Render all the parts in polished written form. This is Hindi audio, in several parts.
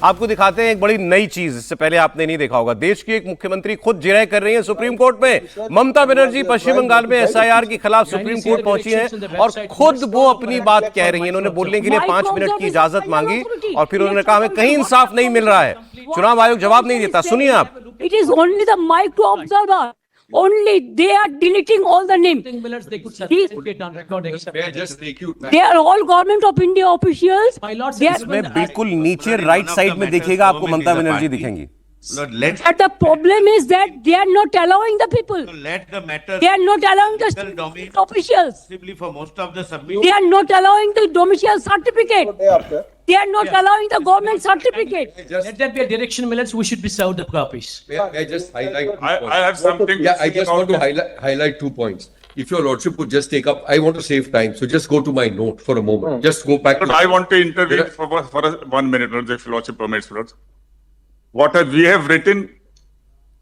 आपको दिखाते हैं एक बड़ी नई चीज, इससे पहले आपने नहीं देखा होगा। देश की एक मुख्यमंत्री खुद जिरह कर रही है सुप्रीम कोर्ट में। ममता बनर्जी पश्चिम बंगाल में एसआईआर के खिलाफ सुप्रीम कोर्ट पहुंची हैं और खुद वो अपनी बात कह रही हैं। इन्होंने बोलने के लिए 5 मिनट की इजाजत मांगी और फिर उन्होंने कहा हमें कहीं इंसाफ नहीं मिल रहा है, चुनाव आयोग जवाब नहीं देता। सुनिए आप। It is only the mic to observer. Only they are deleting all the names. They are all government of India officials. इसमें बिल्कुल नीचे राइट साइड में देखिएगा आपको ममता बनर्जी दिखेंगी। But the problem is that they are not allowing the people. Let the matter. They are not allowing the state officials. Possibly for most of the submission. They are not allowing the domicile certificate. They are not allowing the government certificate. Let that be a direction, Millets. We should be served the copies. May I just highlight? I have something. Yeah, I just want to highlight 2 points. If your lordship would just take up, I want to save time, so just go to my note for a moment. Just go back. But I want to intervene for 1 minute, if your lordship permits, Lord. We have written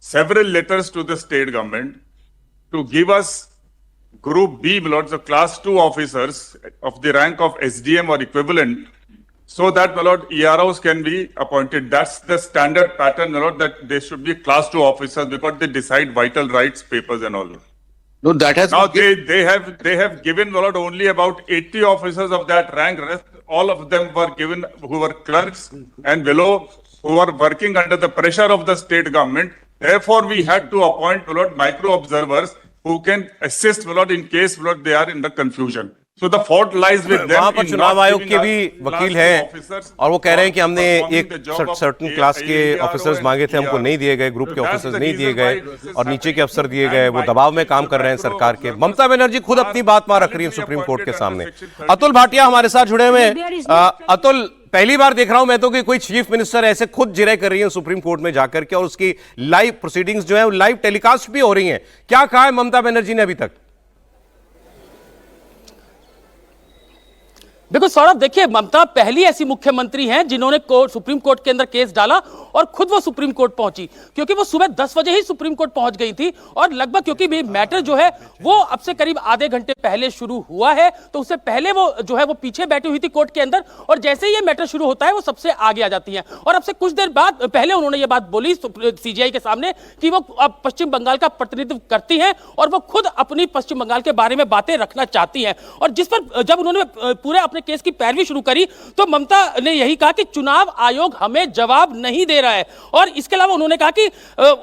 several letters to the state government to give us Group B, Lord, the Class 2 officers of the rank of SDM or equivalent, so that, my lord, EROs can be appointed. That's the standard pattern, my lord, that they should be Class 2 officers because they decide vital rights, papers and all. No, that has. Now they have given, my lord, only about 80 officers of that rank. Rest, all of them were given who were clerks and below, who are working under the pressure of the state government. Therefore, we had to appoint, my lord, micro observers who can assist, my lord, in case, my lord, they are in the confusion. So the fault lies with them. वहां पर चुनाव आयोग के भी वकील हैं और वो कह रहे हैं कि हमने एक सर्टेन क्लास के ऑफिसर्स मांगे थे, हमको नहीं दिए गए, ग्रुप के ऑफिसर्स नहीं दिए गए और नीचे के अफसर दिए गए। वो दबाव में काम कर रहे हैं सरकार के। ममता बनर्जी खुद अपनी बात वहां रख रही है सुप्रीम कोर्ट के सामने। अतुल भाटिया हमारे साथ जुड़े हुए हैं। अतुल, पहली बार देख रहा हूं मैं तो कि कोई चीफ मिनिस्टर ऐसे खुद जिरह कर रही है सुप्रीम कोर्ट में जाकर के और उसकी लाइव प्रोसीडिंग्स जो है वो लाइव टेलीकास्ट भी हो रही हैं। क्या कहा है ममता बनर्जी ने अभी तक? देखो सौरभ, देखिए, ममता पहली ऐसी मुख्यमंत्री हैं जिन्होंने सुप्रीम कोर्ट के अंदर केस डाला और खुद वो सुप्रीम कोर्ट पहुंची, क्योंकि वो सुबह 10 बजे ही सुप्रीम कोर्ट पहुंच गई थी और लगभग, क्योंकि मैटर जो है वो अब से करीब आधे घंटे पहले शुरू हुआ है, तो उससे पहले वो जो है वो पीछे बैठी हुई थी कोर्ट के अंदर और जैसे ही ये मैटर शुरू होता है वो सबसे आगे आ जाती हैं। और अब से कुछ देर बाद पहले उन्होंने ये बात बोली सीजीआई के सामने कि वो अब पश्चिम बंगाल का प्रतिनिधित्व करती हैं और वो खुद अपनी पश्चिम बंगाल के बारे में बातें रखना चाहती हैं। और जिस पर जब उन्होंने पूरे अपने केस की पैरवी शुरू करी तो ममता ने यही कहा कि चुनाव आयोग हमें जवाब नहीं दे रहा है। और इसके अलावा उन्होंने कहा कि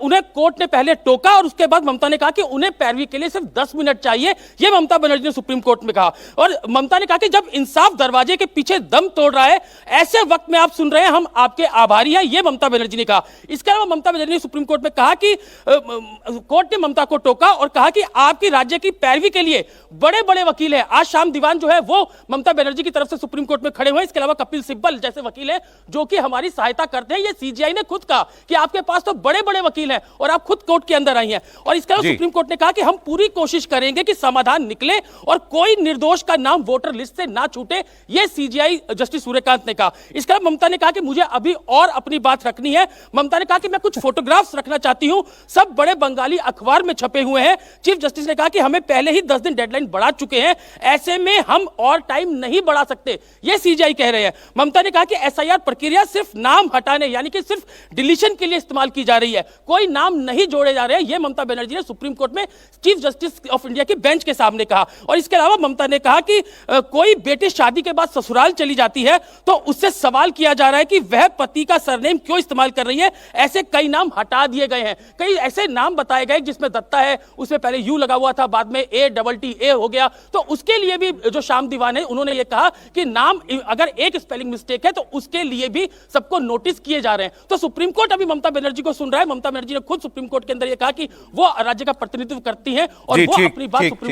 उन्हें कोर्ट ने पहले टोका और उसके बाद ममता ने कहा कि उन्हें पैरवी के लिए सिर्फ 10 मिनट चाहिए। यह ममता बनर्जी ने सुप्रीम कोर्ट में कहा। और ममता ने कहा कि जब इंसाफ दरवाजे के पीछे दम तोड़ रहा है, ऐसे वक्त में आप सुन रहे हैं, हम आपके आभारी हैं, यह ममता बनर्जी ने कहा। इसके अलावा ममता बनर्जी ने सुप्रीम कोर्ट में कहा कि कोर्ट ने ममता को टोका और कहा कि आपकी राज्य की पैरवी के लिए बड़े बड़े वकील हैं। आज शाम दीवान जो है वो ममता बनर्जी की तरफ से सुप्रीम कोर्ट में खड़े हुए। इसके अलावा कपिल सिब्बल जैसे वकील हैं जो कि हमारी सहायता करते हैं। ये सीजीआई ने खुद कहा कि आपके पास तो बड़े बड़े वकील हैं और आप खुद कोर्ट के अंदर आई हैं। और इसके अलावा सुप्रीम कोर्ट ने कहा कि हम पूरी कोशिश करेंगे कि समाधान निकले और कोई निर्दोष का नाम वोटर लिस्ट से ना छूटे। ये सीजीआई जस्टिस सूर्यकांत ने कहा। इसके अलावा ममता ने कहा कि मुझे अभी और अपनी बात रखनी है। ममता ने कहा कि मैं कुछ फोटोग्राफ्स रखना चाहती हूं, सब बड़े बंगाली अखबार में छपे हुए हैं। चीफ जस्टिस ने कहा कि हमें पहले ही 10 दिन डेडलाइन बढ़ा चुके हैं, ऐसे में हम और टाइम नहीं बढ़ा सकते, ये सीजीआई कह रहे हैं। ममता ने कहा कि एसआईआर प्रक्रिया सिर्फ नाम हटाने यानी कि सिर्फ डिलीशन के लिए इस्तेमाल की जा रही है, कोई नाम नहीं जोड़े जा रहे हैं। यह ममता बनर्जी ने सुप्रीम कोर्ट में चीफ जस्टिस ऑफ इंडिया की बेंच के सामने कहा। और इसके अलावा ममता ने कहा कि कोई बेटी शादी के बाद ससुराल चली जाती है तो उससे सवाल किया जा रहा है कि वह पति का सरनेम क्यों इस्तेमाल कर रही है। ऐसे कई नाम हटा दिए गए हैं, कई ऐसे नाम बताए गए जिसमें दत्ता है, उसमें पहले यू लगा हुआ था, बाद में ATTA हो गया। तो उसके लिए भी जो शाम दीवान है उन्होंने ये कहा कि नाम अगर एक स्पेलिंग मिस्टेक है तो उसके लिए भी सबको नोटिस किए जा रहे हैं। तो सुप्रीम कोर्ट अभी ममता बनर्जी को सुन रहा है। ममता बनर्जी ने खुद सुप्रीम कोर्ट के अंदर यह कहा कि वो राज्य का प्रतिनिधित्व करती हैं और वो अपनी बात सुप्रीम